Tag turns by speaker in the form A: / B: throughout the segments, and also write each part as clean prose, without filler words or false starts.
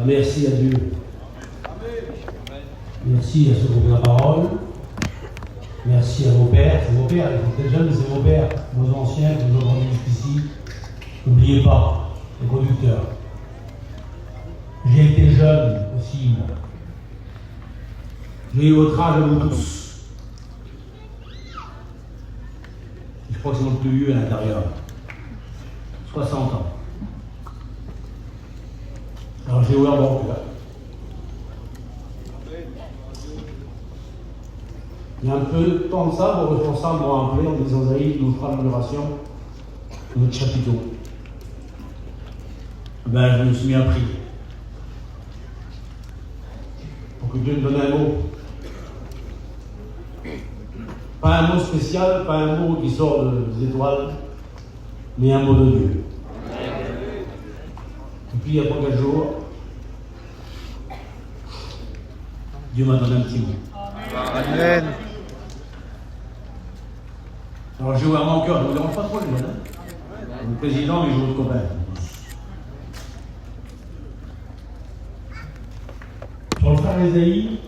A: Merci à Dieu. Merci à ceux qui ont la parole. Merci à vos pères. C'est vos pères, ils sont peut-être jeunes, mais c'est vos pères, vos anciens qui nous ont rendus jusqu'ici. N'oubliez pas, les conducteurs. J'ai été jeune aussi, moi. J'ai eu votre âge à vous tous. Je crois que c'est mon plus vieux à l'intérieur. 60 ans. Alors j'ai ouvert mon cœur. Il y a un peu de temps de ça, vos responsables m'ont appelé en me disant Zaïd nous fera l'inauguration de notre chapiteau. Ben, je me suis mis à prier. Pour que Dieu me donne un mot. Pas un mot spécial, pas un mot qui sort des étoiles, mais un mot de Dieu. Et puis, il y a pas 4 jours, Dieu m'a donné un petit mot.
B: Amen.
A: Alors, j'ai ouvert mon cœur, je ne vous dérange pas trop, les jeunes. Le président, mais je vous copain. Sur le frère Esaïe,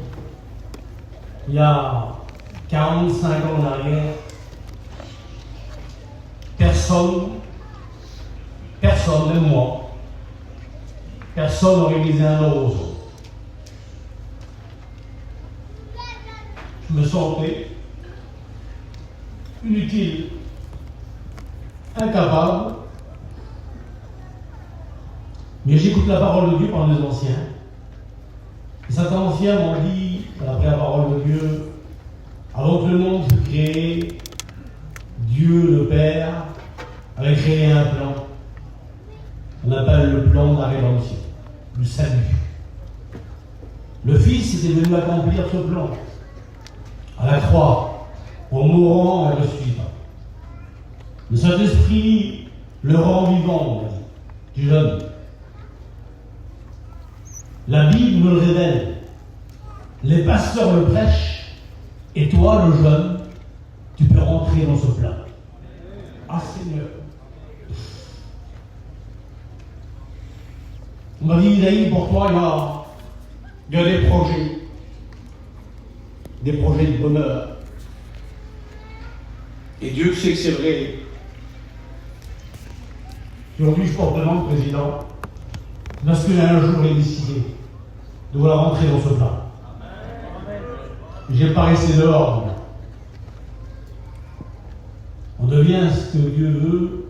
A: il y a 45 ans en arrière, personne, même moi, personne n'aurait misé un euro aux autres. Je me sentais inutile, incapable, mais j'écoute la parole de Dieu par les anciens. Et certains anciens m'ont dit, après la parole de Dieu, avant que le monde fût créé, Dieu le Père avait créé un plan. On appelle le plan de la rédemption, du salut. Le Fils était venu accomplir ce plan à la croix, en mourant et ressuscitant. Le Saint-Esprit le rend vivant, on a dit, du jeune. La Bible me le révèle. Les pasteurs le prêchent, et toi, le jeune, tu peux rentrer dans ce plan. Ah Seigneur. On m'a dit, Isaïe, pour toi, il y a des projets. Des projets de bonheur. Et Dieu sait que c'est vrai. Aujourd'hui, je porte devant le président, parce que un jour, il a décidé de vouloir rentrer dans ce plan. J'ai pas resté dehors. On devient ce que Dieu veut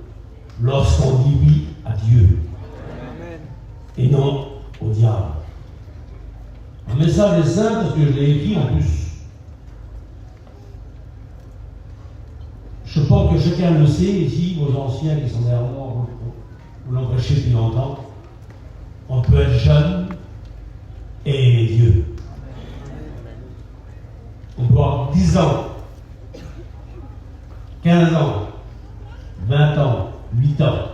A: lorsqu'on dit oui à Dieu. Amen. Et non au diable. Un message est simple parce que je l'ai écrit en plus. Je pense que chacun le sait ici, vos anciens qui sont derrière moi, vous l'ont prêché depuis longtemps. On peut être jeune et aimer Dieu. On peut avoir 10 ans, 15 ans, 20 ans, 8 ans,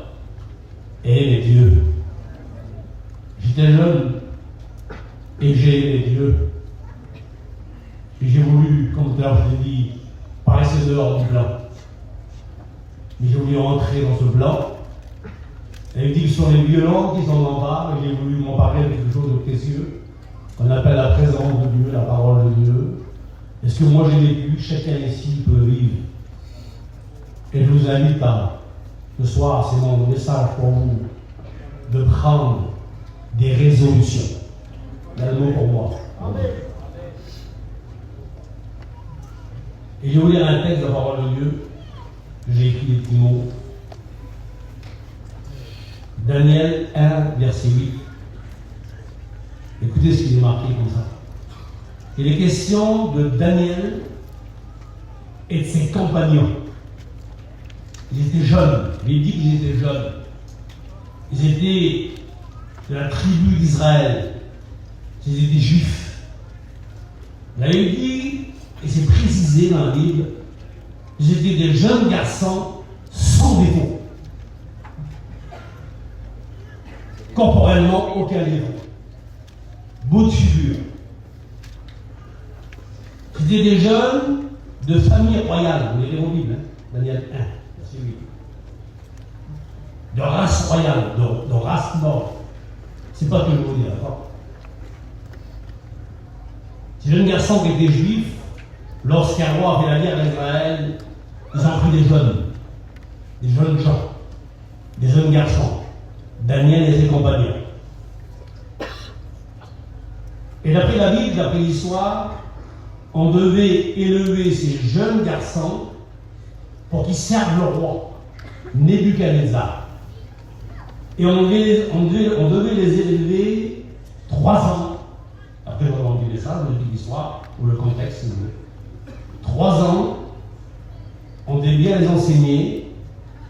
A: et aimer Dieu. J'étais jeune et j'ai aimé Dieu. Et j'ai voulu, comme tout à l'heure je l'ai dit, pas rester dehors du plan. Mais j'ai voulu entrer dans ce plan. Et il dit que ce sont les violents qui s'en emparent, et j'ai voulu m'emparer de quelque chose de précieux, qu'on appelle la présence de Dieu, la parole de Dieu. Est-ce que moi j'ai vécu, chacun ici peut vivre. Et je vous invite à, ce soir, c'est mon message pour vous, de prendre des résolutions. Il y a le mot pour moi. Amen. Et je vais vous lire un texte de la parole de Dieu. J'ai écrit des petits mots. Daniel 1, verset 8. Écoutez ce qu'il est marqué comme ça. Il est question de Daniel et de ses compagnons. Ils étaient jeunes. Il dit qu'ils étaient jeunes. Ils étaient de la tribu d'Israël. Ils étaient juifs. Là, il dit, et c'est précisé dans la Bible, ils étaient des jeunes garçons sans défaut. Corporellement, aucun défaut. Beau de figure. C'était des jeunes de famille royale. Vous l'avez en Bible, hein? Daniel 1, verset 8. De race royale, de race noble. C'est pas toujours dit, d'accord? Ces jeunes garçons qui étaient juifs, lorsqu'un roi a fait la guerre à Israël, ils ont pris des jeunes gens, des jeunes garçons, Daniel et ses compagnons. Et d'après la Bible, d'après l'histoire, on devait élever ces jeunes garçons pour qu'ils servent le roi, Nebuchadnezzar. Et on devait les élever 3 ans. Après, on va entendre ça, je dis l'histoire, ou le contexte, si vous voulez. 3 ans, on devait bien les enseigner.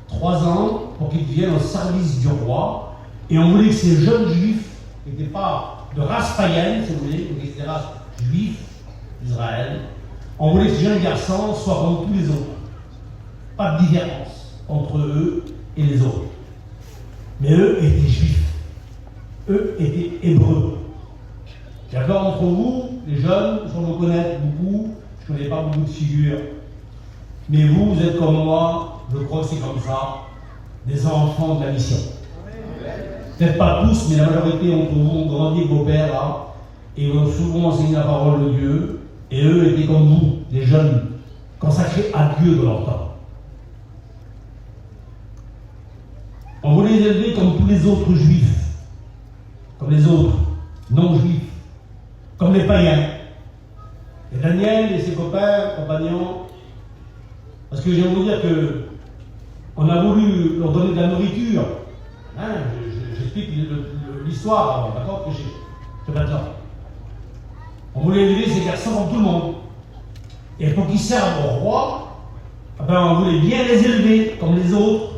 A: 3 ans pour qu'ils viennent au service du roi. Et on voulait que ces jeunes juifs, qui n'étaient pas de race païenne, si vous voulez, qui étaient des races juifs d'Israël, on voulait que ces jeunes garçons soient comme tous les autres. Pas de différence entre eux et les autres. Mais eux étaient juifs. Eux étaient hébreux. D'accord, entre vous, les jeunes, sans vous connaître beaucoup, je ne connais pas beaucoup de figures. Mais vous êtes comme moi, je crois que c'est comme ça, des enfants de la mission. Peut-être pas tous, mais la majorité d'entre vous ont grandi avec vos pères là, et ont souvent enseigné la parole de Dieu, et eux étaient comme vous, des jeunes consacrés à Dieu de leur temps. On voulait les élever comme tous les autres juifs, comme les autres non-juifs, comme les païens. Et Daniel et ses compagnons, parce que j'aime vous dire que on a voulu leur donner de la nourriture. Hein, j'explique l'histoire, d'accord, que j'ai maintenant. On voulait élever ces garçons comme tout le monde. Et pour qu'ils servent au roi, on voulait bien les élever comme les autres.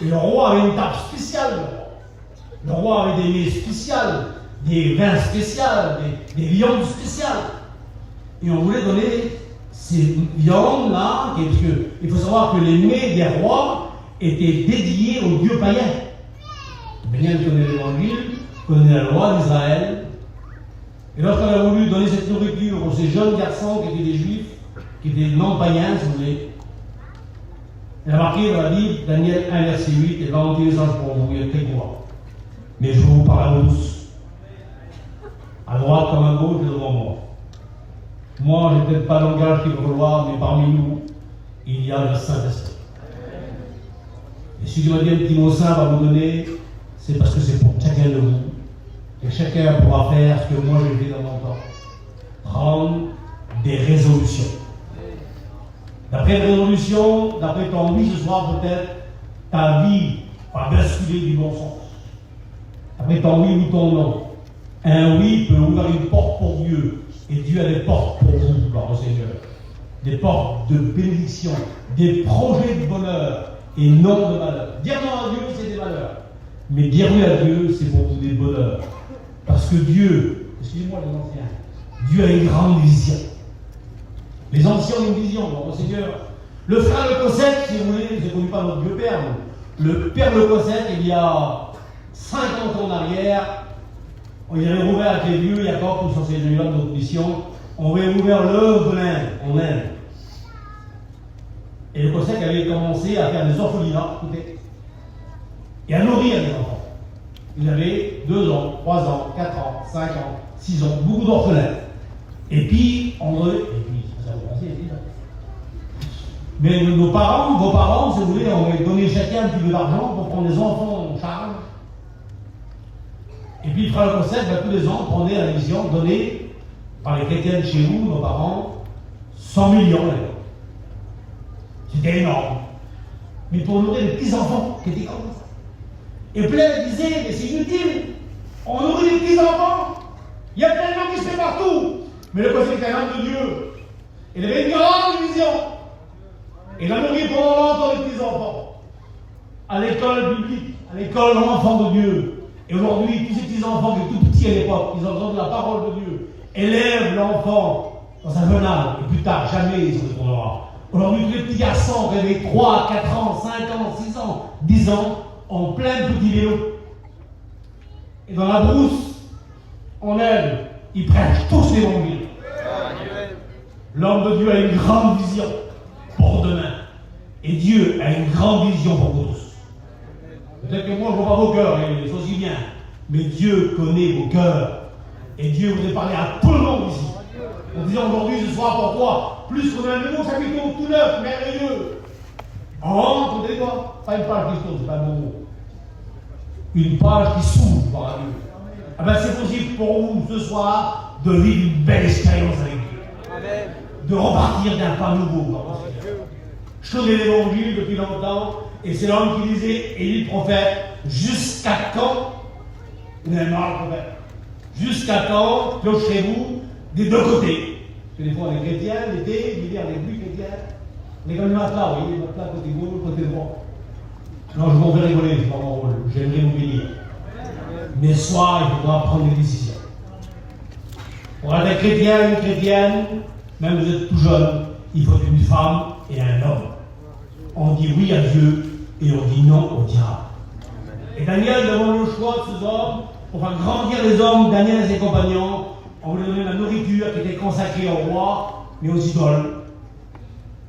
A: Et le roi avait une table spéciale. Le roi avait des mets spéciales, des vins spéciaux, des viandes spéciales. Et on voulait donner ces viandes-là, parce qu'il faut savoir que les mets des rois étaient dédiés aux dieux païens. Daniel connaît l'évangile, connaît la loi d'Israël. Et lorsqu'on a voulu donner cette nourriture aux ces jeunes garçons qui étaient des juifs, qui étaient non-païens, si vous voulez, il a marqué dans la Bible, Daniel 1, verset 8, et va en dire les anges pour vous, il est très court. Mais je vous parle à vous tous. À droite comme à gauche, devant moi. Moi, je n'ai peut-être pas le langage qu'il faut voir, mais parmi nous, il y a le Saint-Esprit. Et si Dieu m'a dit un petit mot saint à vous donner, c'est parce que c'est pour chacun de vous. Et chacun pourra faire ce que moi j'ai fait dans mon temps. Prendre des résolutions. D'après une résolution, d'après ton oui ce soir peut-être, ta vie va basculer du bon sens. D'après ton oui ou ton non. Un oui peut ouvrir une porte pour Dieu. Et Dieu a des portes pour vous, gloire au Seigneur. Des portes de bénédiction, des projets de bonheur et non de malheur. Dire non à Dieu, c'est des malheurs. Mais dire oui à Dieu, c'est pour vous des bonheurs. Parce que Dieu, excusez-moi les anciens, Dieu a une grande vision. Les anciens ont une vision, gloire au Seigneur. Le frère Le Cossette, si vous voulez, vous n'avez connu pas notre vieux père, le père Le Cossette, il y a 50 ans en arrière, il avait rouvert avec les vieux, Jacob, tous sur ces jeunes-là de notre mission, on avait ouvert l'œuvre de l'Inde, en Inde. Et Le Cossette avait commencé à faire des orphelinats, écoutez, et à nourrir les enfants. Il avait 2 ans, 3 ans, 4 ans, 5 ans, 6 ans, beaucoup d'orphelins. Et puis, ça vous pensez, mais vos parents, si vous voulez, on avait donné chacun un petit peu d'argent pour prendre les enfants en charge. Et puis, frère Le Cossette, tous les ans, prenait la mission donnée par les chrétiens de chez nous, nos parents, 100 millions. C'était énorme. Mais pour nourrir les petits-enfants qui étaient comme ça. Et plein disaient, mais c'est inutile, on nourrit les petits-enfants. Il y a plein de gens qui se fait partout. Mais Le Cossette était un homme de Dieu. Il avait une grande vision. Il a nourri pendant longtemps les petits-enfants. À l'école publique, à l'école enfant de Dieu. Et aujourd'hui, tous ces petits-enfants qui étaient tout petits à l'époque, ils entendent la parole de Dieu, élèvent l'enfant dans sa jeune âge, et plus tard, jamais il se retournera. Aujourd'hui, tous les petits garçons qui avaient 3, 4 ans, 5 ans, 6 ans, 10 ans, ont plein de petits vélos. Et dans la brousse, on aide, ils prêchent tous l'évangile. L'homme de Dieu a une grande vision pour demain. Et Dieu a une grande vision pour vous tous. Peut-être que moi, je ne vois pas vos cœurs, et c'est aussi bien. Mais Dieu connaît vos cœurs. Et Dieu voudrait parler à tout le monde ici. En disant aujourd'hui, ce sera pour toi. Plus qu'on a un nouveau chapitre tout neuf, merveilleux. Entre des doigts. Pas une page qui s'ouvre, c'est pas un bon mot. Une page qui s'ouvre par Dieu. Ah ben c'est possible pour vous ce soir de vivre une belle expérience avec Dieu. Amen. De repartir d'un pas nouveau. Je connais l'évangile depuis longtemps, et c'est l'homme qui disait, Élie le prophète, jusqu'à quand, vous avez marre le prophète, jusqu'à quand clocherez-vous des deux côtés? Parce que des fois on est chrétien, l'été, l'hiver on est plus chrétien. On est comme le matelas, vous voyez, le matelas côté gauche, côté droit. Non, je m'en vais rigoler, c'est pas mon rôle, j'aimerais vous bénir. Mais soit il faudra prendre des décisions. Pour être chrétien, une chrétienne, même vous êtes tout jeune, il faut une femme et un homme. On dit oui à Dieu et on dit non au diable. Et Daniel demande le choix de ces hommes pour faire grandir les hommes. Daniel et ses compagnons, on voulait donner la nourriture qui était consacrée au roi, mais aux idoles.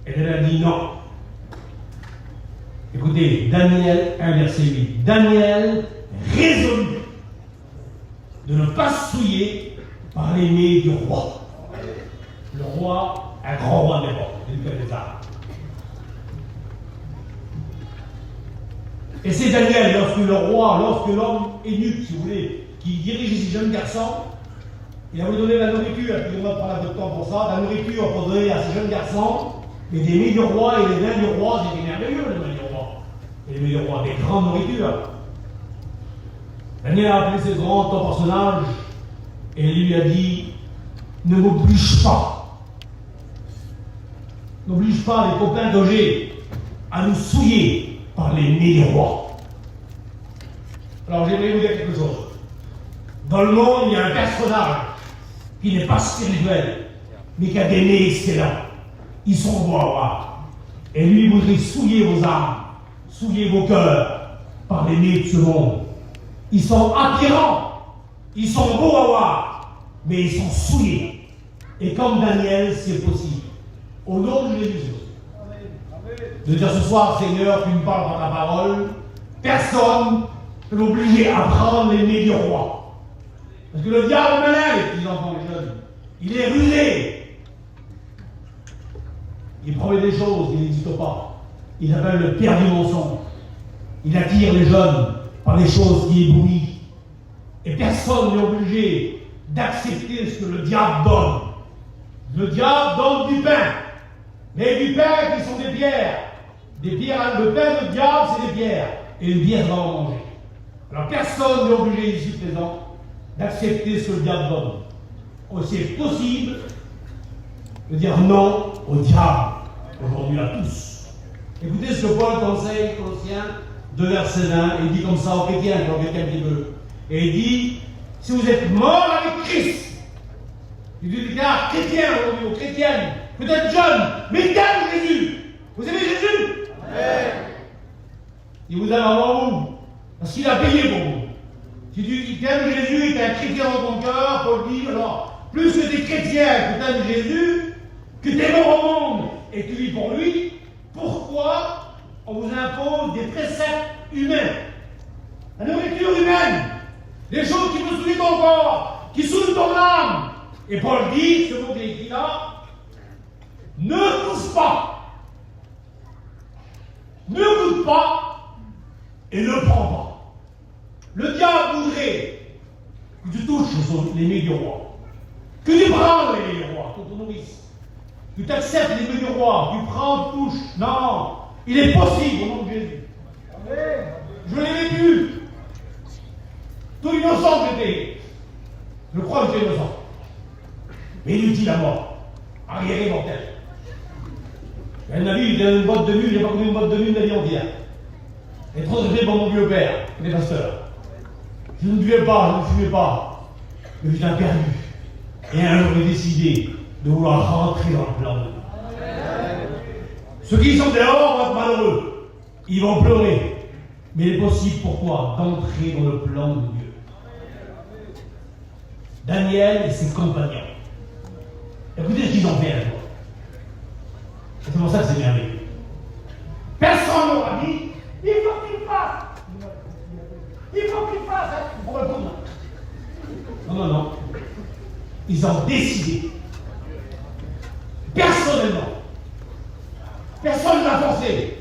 A: Et Daniel a dit non. Écoutez, Daniel 1, verset 8. Daniel résolut de ne pas se souiller par les mets du roi. Le roi, un grand roi de l'époque, Nebuchadnezzar. Et c'est Daniel, lorsque l'homme eunuque, si vous voulez, qui dirige ces jeunes garçons, il a voulu donner la nourriture, puis on va prendre un peu de temps pour ça, la nourriture pour donner à ces jeunes garçons, et des mets du roi et les vins du roi, c'était merveilleux, les vins du roi. Et les vins du roi, des grandes nourritures. Daniel a appelé ce grand personnage, et il lui a dit, ne m'oblige pas. N'oblige pas les copains d'Ogé à nous souiller par les nez du roi. Alors j'aimerais vous dire quelque chose. Dans le monde, il y a un personnage qui n'est pas spirituel, mais qui a des nez excellents. Ils sont beaux à voir. Et lui voudrait souiller vos âmes, souiller vos cœurs par les nez de ce monde. Ils sont attirants, ils sont beaux à voir, mais ils sont souillés. Et comme Daniel, c'est possible. Au nom de Jésus. De dire ce soir, Seigneur, tu me parles par ta parole, personne ne peut m'obliger à prendre les nez du roi. Parce que le diable malin, les petits enfants, les jeunes, il est rusé. Il promet des choses qui n'existent pas. Il appelle le père du mensonge. Il attire les jeunes par des choses qui éblouissent. Et personne n'est obligé d'accepter ce que le diable donne. Le diable donne du pain. Mais du pain qui sont des pierres. Des pierres, le pain du diable, c'est des pierres. Et une pierre va en manger. Alors personne n'est obligé ici présent d'accepter ce que le diable donne. C'est possible de dire non au diable, aujourd'hui à tous. Écoutez ce que Paul conseille, Colossiens 2, verset 20, et il dit comme ça aux chrétiens, quand quelqu'un qui veut. Et il dit, si vous êtes mort avec Christ, il dit, car chrétien aujourd'hui, aux chrétiennes, peut-être jeunes, mais ils aiment Jésus. Vous aimez Jésus? Amen. Il vous aime avant vous, parce qu'il a payé pour vous. Si tu aimes Jésus et tu es un chrétien dans ton cœur, Paul dit, alors, plus que tu es chrétien, que tu aimes Jésus, que tu es mort au monde et que tu vis pour lui, pourquoi on vous impose des préceptes humains? La nourriture humaine, des choses qui vous souillent ton corps, qui souillent ton âme. Et Paul dit, ce mot qui est écrit là, ne touche pas, ne goûte pas et ne prends pas. Le diable voudrait que tu touches les mets du roi, que tu prends les mets du roi, que tu nourrisses, que tu acceptes les mets du roi, tu prends, tu touches. Non, il est possible au nom de Jésus. Amen. Je l'ai vécu. Tout innocent que j'étais. Je crois que j'étais innocent. Mais inutile à mort. Arriéré mortel. Elle m'a dit, il a une boîte de nuit, j'ai pas connu une boîte de nuit de la vie entière. Et trop de pour mon vieux père, les pasteurs. Je ne buvais pas, je ne fumais pas. Mais j'étais perdu. Et un jour, j'ai décidé de vouloir rentrer dans le plan de Dieu. Ceux qui sont dehors vont être malheureux. Ils vont pleurer. Mais il est possible pour toi d'entrer dans le plan de Dieu. Daniel et ses compagnons. Écoutez ce qu'ils ont fait à toi. C'est pour ça que c'est merveilleux. Personne n'aura dit, il faut qu'il fasse. Il faut qu'il fasse. On va le prendre. Ils ont décidé. Personnellement. Personne ne l'a forcé.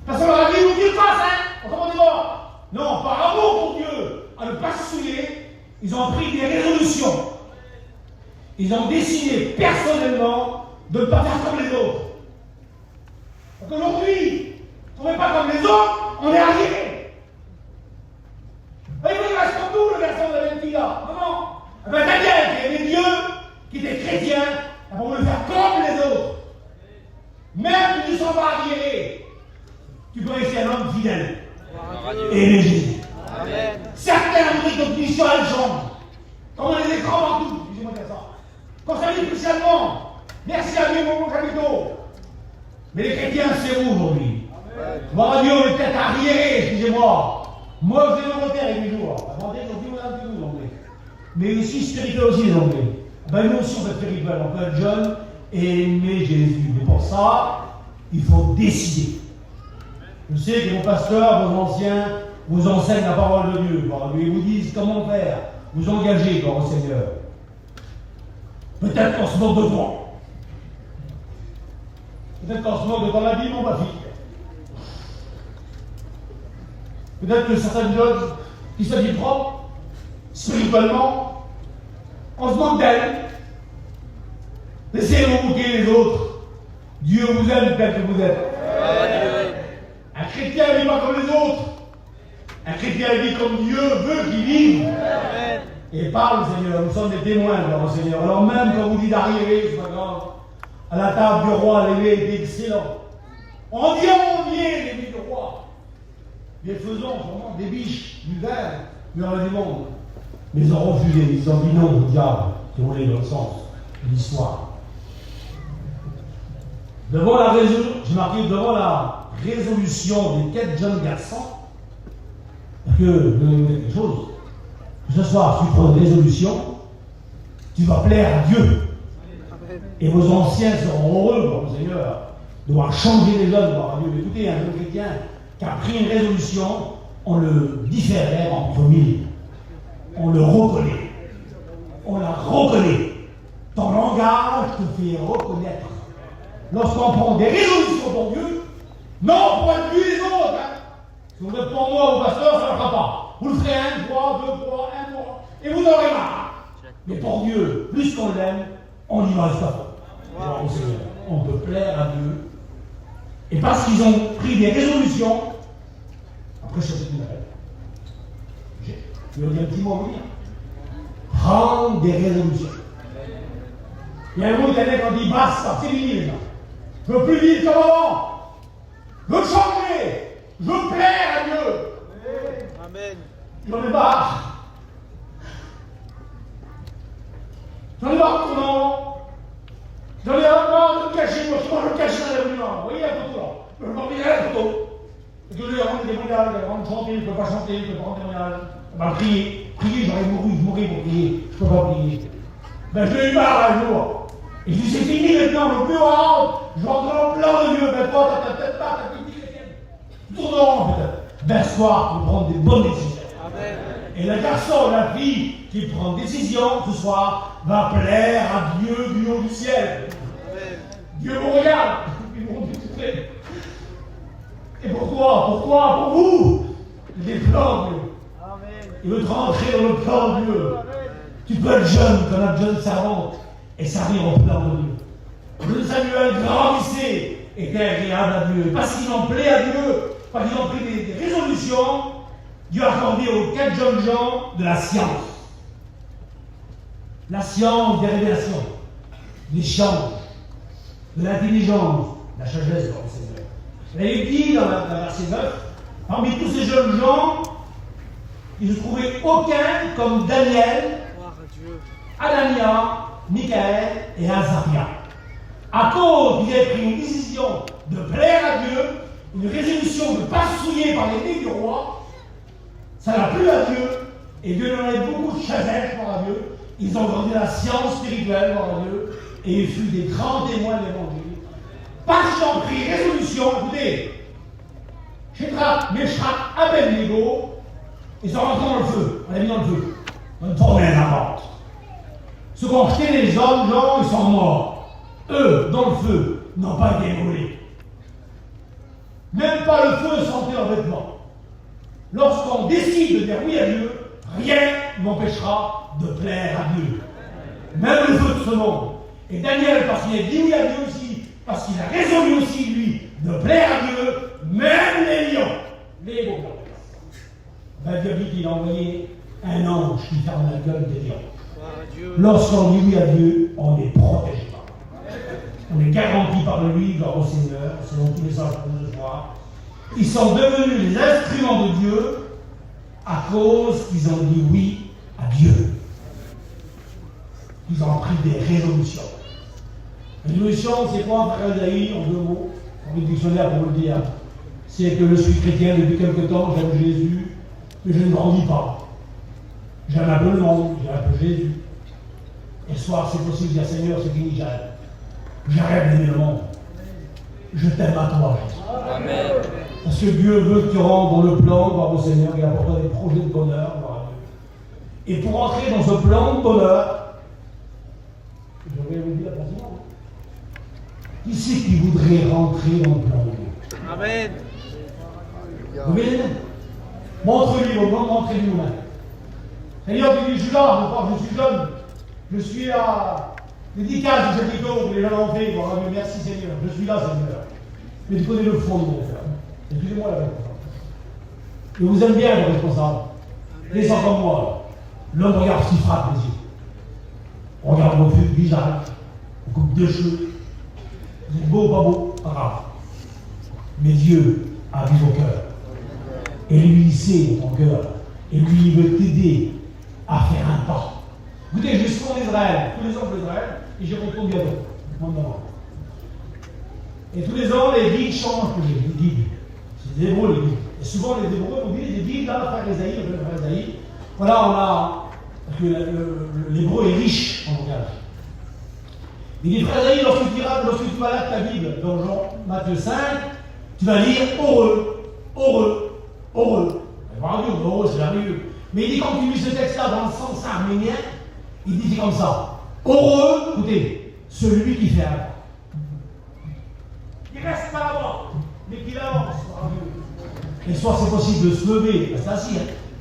A: Personne ne leur a dit, vous dites pas ça, entendez-moi. Non, par amour pour Dieu, à ne pas se souiller, ils ont pris des résolutions. Ils ont décidé personnellement de ne pas faire comme les autres. Donc aujourd'hui, on ne fait pas comme les autres, on est arrivé. Il reste comme nous, le garçon de la belle fille là. Non, non. Eh bien, Daniel, qui aimait Dieu, qui était chrétien, on voulu faire comme les autres. Même si tu ne sont pas arriérés, tu peux rester un homme fidèle. Et aimer Jésus. Certains ont dit que notre mission elle change. Comme on les écrans partout, excusez-moi de dire ça. Quand ça dit spécialement, merci à Dieu pour mon capitaux. Mais les chrétiens, c'est où aujourd'hui? Gloire à Dieu, on est peut-être arriérés, excusez-moi. Moi, je vais me monter avec mes jours. Avant-hier, je dis, un petit peu l'anglais. Mais aussi spirituel aussi, les anglais. Ben, nous aussi, on peut être spirituel. On peut être jeune et aimer Jésus. Mais pour ça, il faut décider. Je sais que vos pasteurs, vos anciens, vous enseignent la parole de Dieu. Ils vous disent comment faire. Vous engagez, gloire au Seigneur. Peut-être qu'on se moque de toi. Peut-être qu'on se moque de ton habillement, ma fille. Peut-être que certaines jeunes qui s'habillent propre, spirituellement, on se moque d'elles. Laissez-vous moquer les autres. Dieu vous aime tel que vous êtes. Un chrétien ne vit pas comme les autres. Un chrétien vit comme Dieu veut qu'il vive. Et parle, Seigneur. Nous sommes des témoins, gloire au Seigneur. Alors même quand vous dites d'arriver, c'est pas grave. À la table du roi, l'évêque était excellent. On dit envier les vies du roi. Les faisons, vraiment, des biches, du vin, du reste du monde. Mais ils ont refusé, ils ont dit non au diable, qui ont dans le sens de l'histoire. Devant la résolution, j'ai marqué devant la résolution des 4 jeunes garçons, que je vais vous dire quelque chose. Ce soir, tu prends une résolution, tu vas plaire à Dieu. Et vos anciens seront heureux, pour le Seigneur, de voir changer les jeunes, voir à Dieu. Mais écoutez, un jeune chrétien qui a pris une résolution, on le différait entre mille. On le reconnaît. On la reconnaît. Ton langage te fait reconnaître. Lorsqu'on prend des résolutions pour Dieu, non pour être plus les autres. Si vous êtes pour moi, au pasteur, ça ne fera pas. Vous le ferez un fois, 2 fois, 1 mois, et vous n'aurez marre. Mais pour Dieu, plus qu'on l'aime, on y va rester à fond. On peut plaire à Dieu. Et parce qu'ils ont pris des résolutions, après je sais plus l'appel. Je vais vous dire un petit mot à vous dire. Prendre des résolutions. Il y a un mot italien qui dit basta, c'est fini maintenant. Je ne veux plus vivre comme avant. Je veux changer. Je veux plaire à Dieu. Amen. J'en ai marre. J'en ai marre de tournant. J'en ai marre de me cacher. Moi, je me cache dans la rue. Vous voyez la photo là. Je me remets à la photo. Et que les rendre des témoignages, les rendre chanter, je ne peux pas chanter, je ne peux pas rendre témoignage. Ben, prier. Prier, j'aurais mouru, je mourrais pour prier. Je ne peux pas prier. Ben, je l'ai eu marre un jour. Et je dis, c'est fini maintenant, je ne peux plus rendre. Je rentre en plein de Dieu. Ben, toi, t'as peut-être pas, t'as petite chrétienne. Tournons peut-être. Ben, ce soir, pour prendre des bonnes décisions. Amen. Et le garçon, la fille qui prend une décision ce soir va plaire à Dieu du haut du ciel. Amen. Dieu vous regarde. Et pourquoi? Pourquoi? Pour vous. Les plans de Dieu. Amen. Il veut te rentrer dans le plan de Dieu. Amen. Tu peux être jeune comme la jeune servante et servir au plan de Dieu. Le Samuel grandissait, était agréable à Dieu. Parce qu'ils ont plaît à Dieu, parce qu'ils ont pris des résolutions, Dieu a accordé aux 4 jeunes gens de la science. La science des révélations, des changes, de l'intelligence, de la sagesse de Seigneur. Et il dit dans la verset 9, parmi tous ces jeunes gens, il ne se trouvait aucun comme Daniel, Anania, Michaël et Azaria. À cause qu'ils avaient pris une décision de plaire à Dieu, une résolution de ne pas se souiller par l'ennemi du roi, ça n'a plu à Dieu, et Dieu leur a donné beaucoup de chazelle par Dieu. Ils ont grandi la science spirituelle par Dieu, et ils furent des grands témoins de l'évangile. Parce qu'ils ont pris résolution, écoutez, Shadrach, Meshach, Abednego, ils sont rentrés dans le feu, on l'a mis dans le feu, on tournait la porte. Ceux qui ont jeté les hommes, genre, ils sont morts. Eux, dans le feu, n'ont pas été brûlés. Même pas le feu sentait leurs vêtements. Lorsqu'on décide de dire oui à Dieu, rien n'empêchera de plaire à Dieu. Même le feu de ce monde. Et Daniel, parce qu'il a dit oui à Dieu aussi, parce qu'il a résolu aussi, lui, de plaire à Dieu, même les lions, les beaux ben, Dieu dit qu'il a envoyé un ange qui ferme la gueule des lions. Lorsqu'on dit oui à Dieu, on est protégé. On est garanti par lui, gloire au Seigneur, selon tous les anges qu'on le voit. Ils sont devenus les instruments de Dieu à cause qu'ils ont dit oui à Dieu. Ils ont pris des résolutions. Résolution, c'est quoi, frère Esaïe, en 2 mots, dans le dictionnaire pour le dire? C'est que je suis chrétien depuis quelque temps, j'aime Jésus, mais je ne grandis pas. J'aime un peu le monde, j'aime un peu Jésus. Et ce soir, c'est possible de dire Seigneur, c'est fini, j'arrête. J'arrête d'aimer le monde. Je t'aime à toi, Jésus. Amen. Parce que Dieu veut que tu rentres dans le plan, gloire au Seigneur, il apporte des projets de bonheur, gloire à Dieu. Et pour entrer dans ce plan de bonheur, je vais vous dire facilement. Qui c'est qui voudrait rentrer dans le plan de Dieu? Amen. Vous voyez? Montre-lui vos mains, montrez-lui vos mains. Seigneur, tu dis, je suis là, je suis jeune. Je suis à dédicace de cet écho, les gens l'ont fait. Voilà, merci Seigneur. Je suis là, Seigneur. Mais tu connais le fond de mon cœur. Excusez-moi la responsable. Je vous aime bien, vos responsables. Descends comme moi. L'homme regarde ce qui frappe les yeux. On regarde vos visages, on coupe 2 cheveux. Vous êtes beau ou pas beau, pas grave. Mais Dieu a vu vos cœurs. Et lui, il sait ton cœur. Et lui, il veut t'aider à faire un pas. Écoutez, je suis en Israël, tous les ans pour Israël, et j'y retourne bientôt. Et tous les ans, les guides changent, les guides. C'est des Hébreux, les guides. Et souvent, les Hébreux nous disent, les guides, là, frère Esaïe, voilà, on a. Parce que l'hébreu est riche en langage. Il dit, frère Esaïe, lorsque tu vas lire ta Bible, dans Jean, Matthieu 5, tu vas lire heureux, heureux, heureux. Heureux, c'est merveilleux. Mais il dit, quand tu lis ce texte-là dans le sens arménien, il dit comme ça. Heureux, écoutez, celui qui fait un pas. Il reste pas là-bas, mais qu'il avance. Et soit c'est possible de se lever, c'est assis,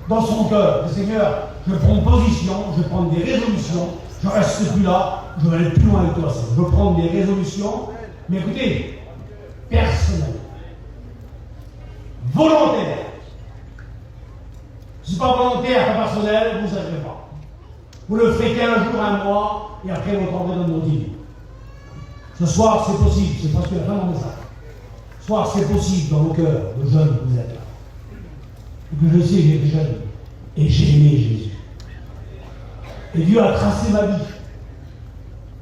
A: dans son cœur, le Seigneur, je prends position, je prends des résolutions, je reste plus là, je vais aller plus loin avec toi. Je veux prendre des résolutions, mais écoutez, personnelles, volontaires. Si ce n'est pas volontaire, pas personnel, vous ne savez pas. Vous le ferez qu'un jour, un mois, et après vous rentrez dans le monde. Ce soir, c'est possible, c'est parce que la fin de mon message. Ce soir, c'est possible dans vos cœurs, de jeunes que vous êtes là. Et que je sais, j'ai été jeune, et j'ai aimé Jésus. Et Dieu a tracé ma vie.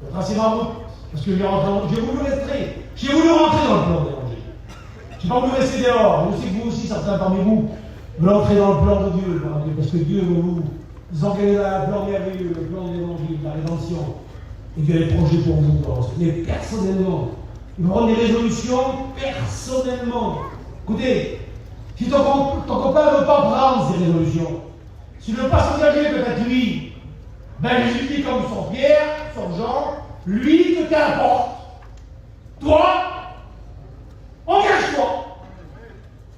A: Il a tracé ma route. Parce que j'ai voulu rester. J'ai voulu rentrer dans le plan de l'Évangile. Je n'ai pas voulu rester dehors. Je sais que vous aussi, certains parmi vous, veulent entrer dans le plan de Dieu. Parce que Dieu veut vous engager dans un plan merveilleux, le plan de l'Évangile, la rédemption. Et Dieu a des projets pour vous. Mais personnellement, il va prendre des résolutions personnellement. Écoutez, si ton copain ne veut pas prendre ces résolutions, s'il ne veut pas s'engager peut-être lui, ben Jésus dit comme son Pierre, son Jean, lui que t'importe. Toi, engage-toi.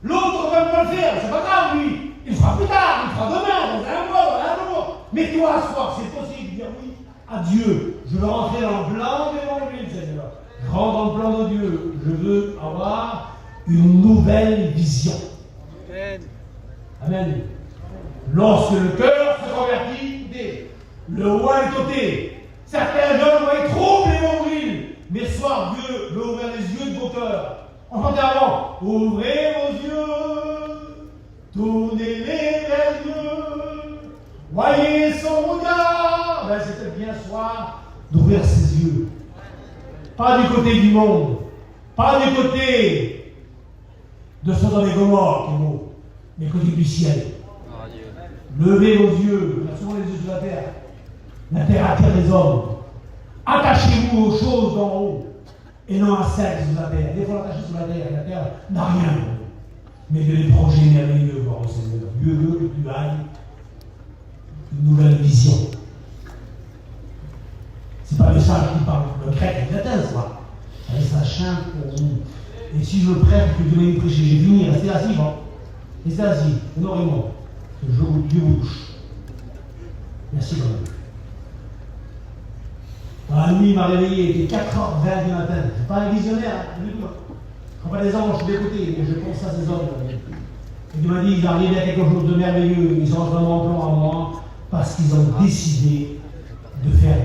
A: L'autre va pas le faire, c'est pas grave lui. Il fera plus tard, il fera demain, dans un mois. Mais toi, ce soir, c'est possible de dire oui à Dieu. Je veux rentrer dans le plan de l'Évangile, Seigneur. Je rentre dans le plan de Dieu. Je veux avoir une nouvelle vision. Amen. Amen. Lorsque le cœur se convertit, écoutez, le roi est ôté. Certains jeunes vont être troublés l'Évangile. Mais ce soir, Dieu veut ouvrir les yeux de vos cœurs. On chantait avant. Ouvrez vos yeux, tournez-les vers Dieu. Voyez son regard. Ben, c'était bien ce soir d'ouvrir ses yeux. Pas du côté du monde. Pas du côté de Sodome et Gomorrhe, mais du côté du ciel. Levez vos yeux, souvent les yeux sur la terre attire les hommes. Attachez-vous aux choses d'en haut et non à celles sur la terre. Des fois, l'attacher sur la terre n'a rien. Mais il y a des projets merveilleux, voir au Seigneur. Dieu veut que tu ailles une nouvelle vision. intense, là. Ça chante pour vous. Et si je prête que Dieu m'a prêché, j'ai fini, restez assis, bon. Restez assis, énormément. Que Dieu vous touche. Merci, quand même. Dans la nuit, il m'a réveillé, il était 4h20 du matin. Je ne suis pas un visionnaire, du tout. Je ne prends pas des anges, je suis d'écouter, mais je pense à ces hommes. Et Dieu m'a dit, ils arrivent à quelque chose de merveilleux, ils ont vraiment plan à moi, parce qu'ils ont décidé de faire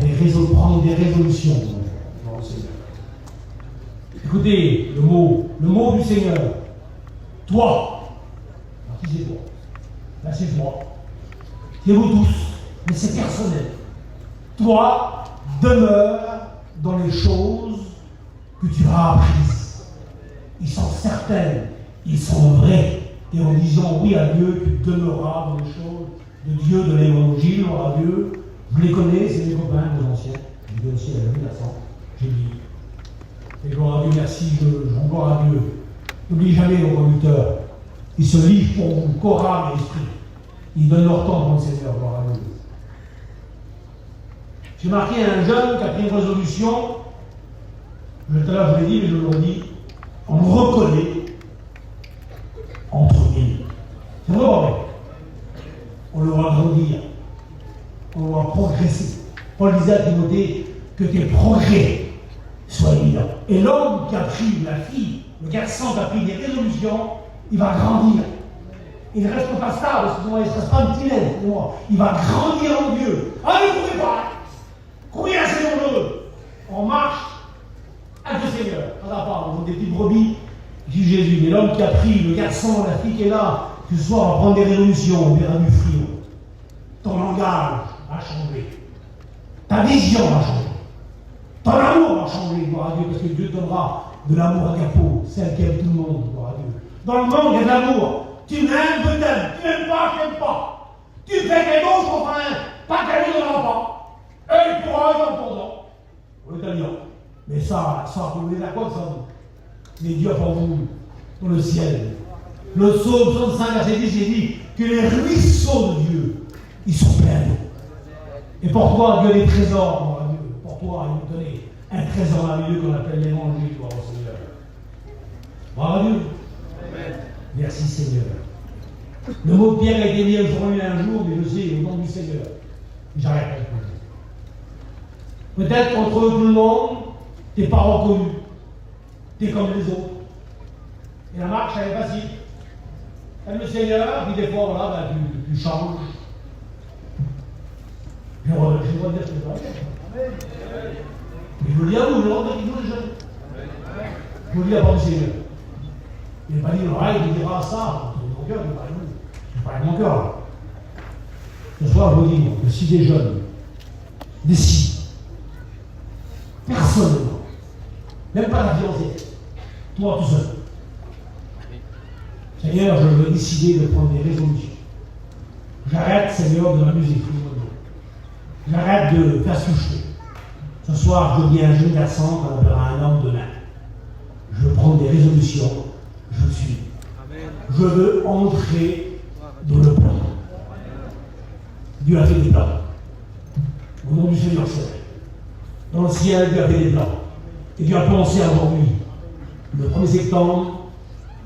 A: prendre des résolutions. Non, Seigneur. Écoutez, le mot du Seigneur. Toi. Alors, qui c'est toi? Là, c'est moi. C'est vous tous, mais c'est personnel. Toi, demeure dans les choses que tu as apprises. Ils sont certaines, ils sont vrais. Et en disant oui à Dieu, tu demeureras dans les choses de Dieu, de l'évangile, à Dieu. Je les connais, c'est mes copains, mes anciens. Je dis aussi à la vie, j'ai dit. Et gloire à Dieu, merci, je rends gloire à Dieu. N'oublie jamais nos conducteurs. Ils se livrent pour vous, corps, âme et esprit. Ils donnent leur temps pour le Seigneur, gloire à Dieu. J'ai marqué un jeune qui a pris une résolution. Tout à l'heure, je l'ai dit, mais je le redis. On le reconnaît entre mille. C'est vrai. On le voit grandir. On le voit progresser. Paul disait à Timothée que tes progrès soient évidents. Et l'homme qui a pris, la fille, le garçon qui a pris des résolutions, il va grandir. Il ne reste pas stable, excusez-moi, il ne reste pas un petit lait. Il va grandir en Dieu. Allez, ne courez pas. Courez à Seigneur heureux. On marche avec le Seigneur. On n'a pas, on a des petites brebis, dit Jésus. Mais l'homme qui a pris, le garçon, la fille qui est là, que ce soit, on va prendre des résolutions, on verra du fruit. Ton langage va changer. Ta vision va changer. Ton amour va changer, gloire à Dieu, parce que Dieu donnera de l'amour à capot, celle qui aime tout le monde, gloire à Dieu. Dans le monde, il y a de l'amour. Tu m'aimes, je t'aime. Tu n'aimes pas, je n'aime pas. Tu fais quelque chose, enfin, pas qu'elle ne donnera pas. Et il pourra être en ton nom. Pour l'italien. Mais ça, vous voulez d'accord, ça vous. Mais Dieu a pour vous, dans le ciel. Le psaume 65, verset 10, il dit que les ruisseaux de Dieu, ils sont pleins d'eau. Et pour toi, Dieu a des trésors, gloire à Dieu. Pour toi, il nous donnait un trésor merveilleux qu'on appelle l'évangile, gloire au Seigneur. Gloire à Dieu. Amen. Merci Seigneur. Le mot de Pierre a été mis un jour, mais je sais, au nom du Seigneur. J'arrête avec vous. Peut-être qu'entre tout le monde, tu n'es pas reconnu. Tu es comme les autres. Et la marche, elle est facile. Aime le Seigneur, puis des fois, voilà, tu changes. Je vais dire ce que je dois dire. Mais je vous le dis à vous, je le redis tous les jeunes. Je vous le dis à part du Seigneur. Il n'est pas dit, il dira ça. Mon cœur, il n'est pas nous. Je parle de mon cœur. Ce soir, je vous dis que si des jeunes décident, personnellement, même pas la fiancée, toi tout seul, Seigneur, je veux décider de prendre des résolutions. J'arrête, Seigneur, de m'amuser. J'arrête de faire ce que je fais. Ce soir, je deviens un jeune garçon qu'on appellera un homme demain. Je veux prendre des résolutions. Je suis. Je veux entrer dans le plan. Dieu a fait des plans. Au nom du Seigneur, c'est dans le ciel, Dieu a fait des plans. Et Dieu a pensé aujourd'hui, le 1er septembre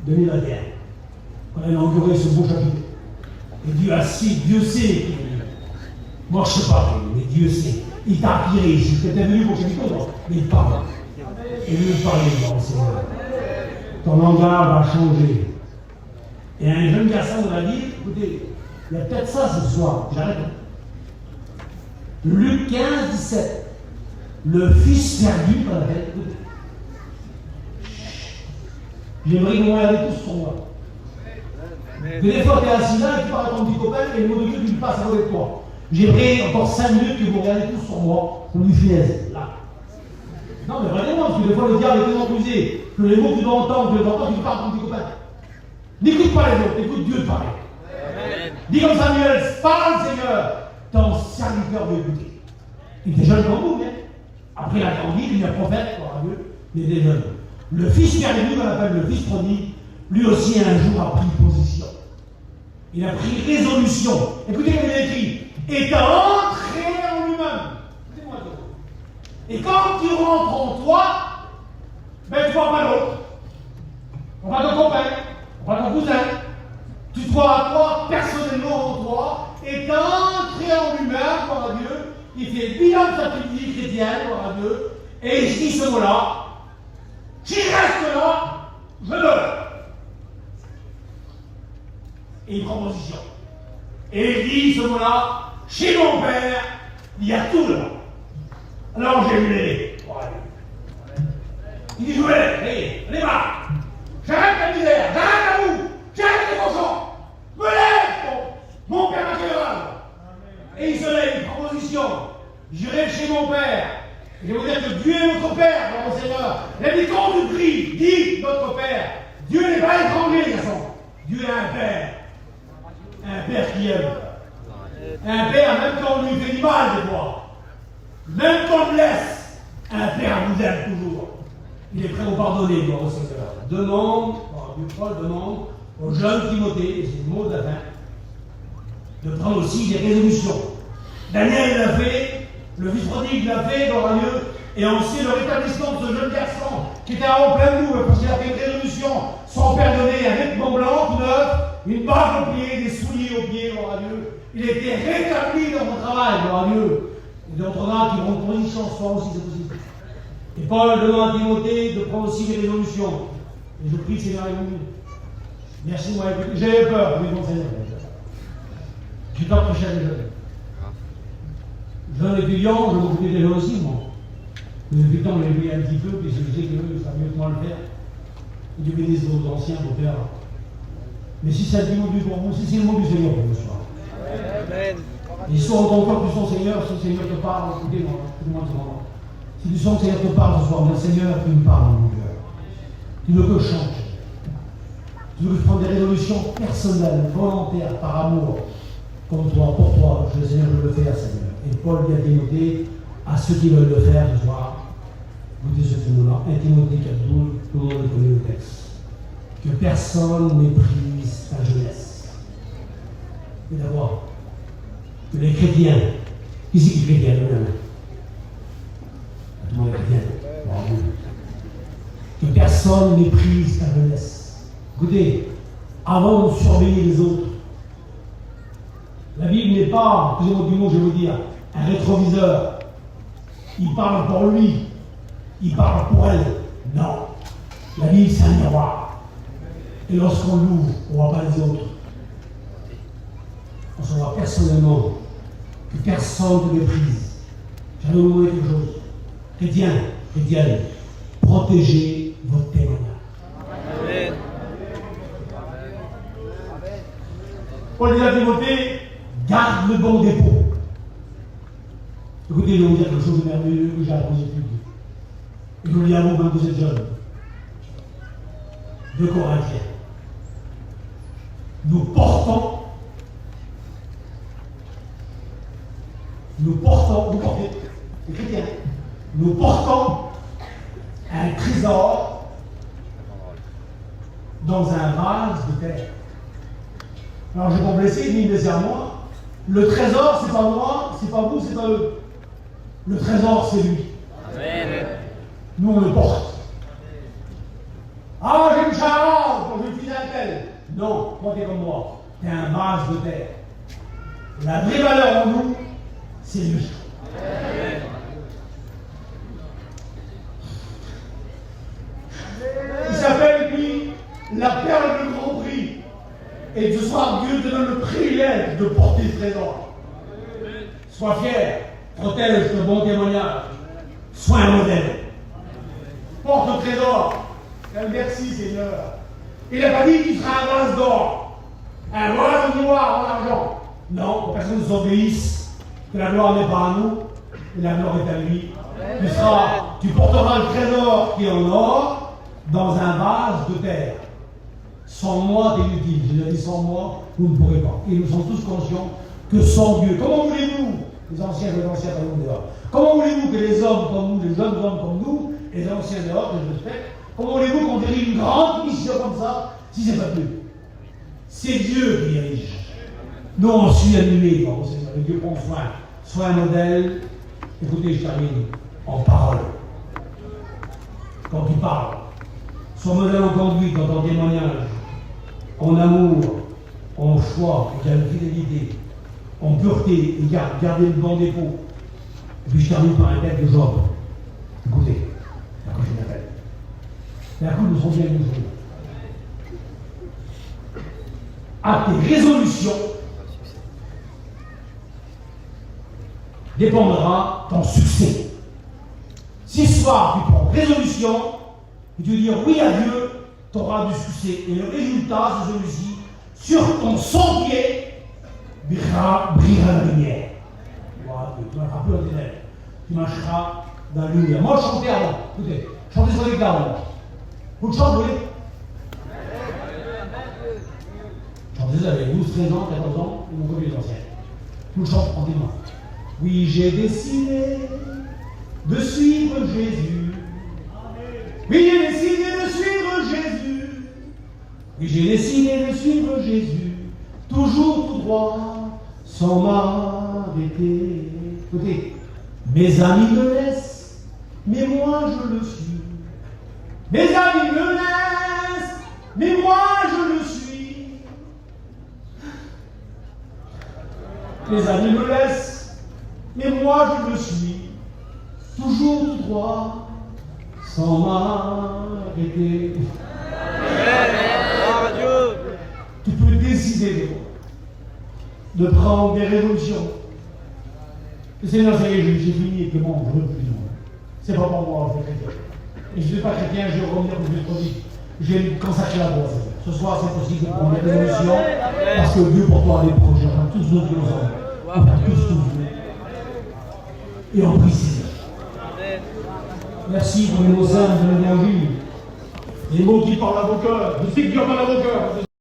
A: 2021, on a inauguré ce beau chapitre. Et Dieu sait. Moi, je ne sais pas, mais Dieu sait. Il t'a appelé ici. Tu étais venu pour quelque chose, mais il parle. Et il veut parler, mon Seigneur. Ton langage va changer. Et un jeune garçon de la vie, écoutez, il y a peut-être ça ce soir, j'arrête. Luc 15, 17. Le fils perdu par la tête. J'aimerais que vous regardiez tous sur moi. Que des fois, tu es assis là et tu parles à ton petit copain et le mot de Dieu, tu le passes à côté de toi. J'aimerais encore 5 minutes que vous regardiez tous sur moi, comme une finesse, là. Non, mais vraiment, parce que des fois, le diable est tellement rusé que les mots que tu dois entendre, tu parles à ton petit copain. N'écoute pas les autres, écoute Dieu te parler. Dis comme Samuel, parle Seigneur, ton serviteur veut écouter. Il était jeune comme vous, bien. Après, il a grandi, il devient prophète, gloire à Dieu, mais il était jeune. Le fils perdu, qu'on appelle le fils prodigue, lui aussi un jour a pris position. Il a pris résolution. Écoutez comme il est écrit. Et t'as entré en lui-même. Écoutez-moi. Et quand tu rentres en toi, toi, ben tu vois pas l'autre. On va ton copain, on va ton cousin. Tu te vois à toi, personnellement en toi, est entré en lui-même, gloire à Dieu. Il fait bilan de sa petite vie chrétienne, gloire à Dieu. Et il dit ce mot-là. Qui reste là, je meurs. Et il prend position. Et il dit ce mot-là, chez mon père, il y a tout là. Alors j'ai vu les. Il dit je me lève, allez va. J'arrête la misère, j'arrête la boue, j'arrête les cochons. Me lève, mon père m'a. Et il se lève, il prend position. J'irai chez mon père. Je vais vous dire que Dieu est notre Père, mon Seigneur. Il a dit quand tu pries, dis notre Père. Dieu n'est pas étranger, garçon. Dieu est un Père. Un Père qui aime. Un Père, même quand on lui fait du mal des fois. Même quand on le laisse, un Père vous aime toujours. Il est prêt à vous pardonner, mon Seigneur. Demande, Paul demande au jeune Timothée, et c'est le mot de la fin, de prendre aussi des résolutions. Daniel l'a fait. Le fils prodigue l'a fait, gloire à Dieu, et on sait le rétablissement de ce jeune garçon qui était en plein nous, parce qu'il a fait une résolution, son père donnait un vêtement blanc, tout neuf, une bague au pied, des souliers au pied, gloire à Dieu. Il était rétabli dans son travail, gloire à Dieu. Et d'autres là qui vont prendre une chance, soit aussi, c'est possible. Et Paul demande à Timothée de prendre aussi des résolutions. Et je prie, Seigneur, merci, moi, j'avais peur, mais bon, Seigneur. J'ai pas prêché à des jeunes. Jeune étudiant, je m'occupais des jeunes aussi, moi. Mais depuis le temps, j'ai vu un petit peu, puis je sais que ça mieux que moi le faire. Et Dieu bénisse vos anciens pour faire. Mais si c'est le mot du pour vous, si c'est le mot du Seigneur pour vous ce soir. Amen. Et soit autant que tu sens Seigneur, si le Seigneur te parle, écoutez-moi, écoutez-moi ce moment. Si tu sens que le Seigneur te parle ce soir, mais Seigneur, tu me parles dans mon cœur. Tu veux que je change. Tu veux que je prenne des résolutions personnelles, volontaires, par amour, comme toi, pour toi. Je le Seigneur, je le fais, Seigneur. Et Paul vient Timothée à ceux qui veulent le faire ce soir. Écoutez ce mot-là, 1 Timothée 4:12, tout le monde connaît le texte. Que personne méprise ta jeunesse. Et d'abord, que les chrétiens, ici qui est chrétien, levez la main. Tout le monde est chrétien. Bravo. Que personne méprise ta jeunesse. Écoutez, avant de surveiller les autres, la Bible n'est pas, excusez-moi du mot, je vais vous dire, un rétroviseur. Il parle pour lui. Il parle pour elle. Non. La Bible, c'est un miroir. Et lorsqu'on l'ouvre, on ne voit pas les autres. On se voit personnellement. Que personne ne méprise. J'allais vous demander quelque chose. Chrétien, chrétienne, protégez votre témoignage. Amen. Paul dit à Timothée, garde le bon dépôt. Écoutez, je vais vous dire quelque chose de merveilleux que j'ai appris depuis. Et je vous dis à vous, même vous êtes jeunes. 2 Corinthiens. Nous portons, les chrétiens, nous portons un trésor dans un vase de terre. Alors je vais vous laisser, ni me laisser à moi. Le trésor, c'est pas moi, c'est pas vous, c'est pas eux. Le trésor, c'est lui. Amen. Nous, on le porte. Ah, j'ai une charade, j'ai une fille à tel. Non, toi, t'es comme moi. T'es un vase de terre. La vraie valeur en nous, c'est lui. Amen. Il s'appelle, lui, la perle de grand prix. Et ce soir, Dieu te donne le privilège de porter ce trésor. Sois fier, protège le bon témoignage. Sois un modèle. Porte le trésor. Merci, Seigneur. Il n'a pas dit qu'il sera un vase d'or, un vase de gloire en argent. Non, personne ne s'obéisse, que la gloire n'est pas à nous, et la gloire est à lui. Tu porteras le trésor qui est en or dans un vase de terre. Sans moi, t'es inutile. J'ai déjà dit sans moi, vous ne pourrez pas. Et nous sommes tous conscients que sans Dieu, comment voulez-vous, les anciens et les anciens par nous dehors, comment voulez-vous que les hommes comme nous, les jeunes hommes comme nous, les anciens dehors, que je respecte, comment voulez-vous qu'on dirige une grande mission comme ça, si c'est pas Dieu? C'est Dieu qui dirige. Nous, on suit annulé, bon, Seigneur, et Dieu prend soin. Sois un modèle. Écoutez, je termine en parole. quand tu parles, son modèle en conduite, dans ton témoignage, en amour, en foi, et en fidélité, en pureté, et garder le banc des pots. Et puis je termine par un texte de Job. Écoutez, la prochaine appel. La coupe nous revient nous jours. À tes résolutions dépendra ton succès. Si ce soir tu prends résolution et tu veux dire oui à Dieu, tu auras du succès. Et le résultat, c'est celui-ci. Sur ton sentier brillera la lumière. Voilà, tu marcheras plus dans tes ténèbres. Tu marcheras dans la lumière. Moi, je chantais avant. Écoutez, je chantais sur les guitares avant. Vous le chantez, vous voyez? Je chantais, j'avais 12, 13 ans, 14 ans, ils m'ont connu les anciens. Vous le chantez tranquillement. Oui, j'ai décidé de suivre Jésus. Oui, j'ai décidé de suivre Jésus. Oui, j'ai décidé de suivre Jésus. Toujours tout droit, sans m'arrêter. Écoutez, mes amis me laissent, mais moi je le suis. Mes amis me laissent, mais moi je le suis. Mes amis me laissent, mais moi je le suis. Toujours tout droit, sans m'arrêter. Tu peux décider de prendre des résolutions. Le Seigneur, ça y est, j'ai fini et que bon, je ne veux plus. C'est pas pour moi, je suis chrétien. Et je ne suis pas chrétien, je vais revenir au plus trop vite. Je vais me consacrer à toi. Ce soir, c'est possible de prendre des résolutions parce que Dieu pour toi a des projets. On a tous nos Dieu ensemble. On a tous nos Dieu. Et on prie Seigneur. Merci pour les mots simples de l'évangile. Les mots qui parlent à vos cœurs. Je sais que Dieu parle à vos cœurs.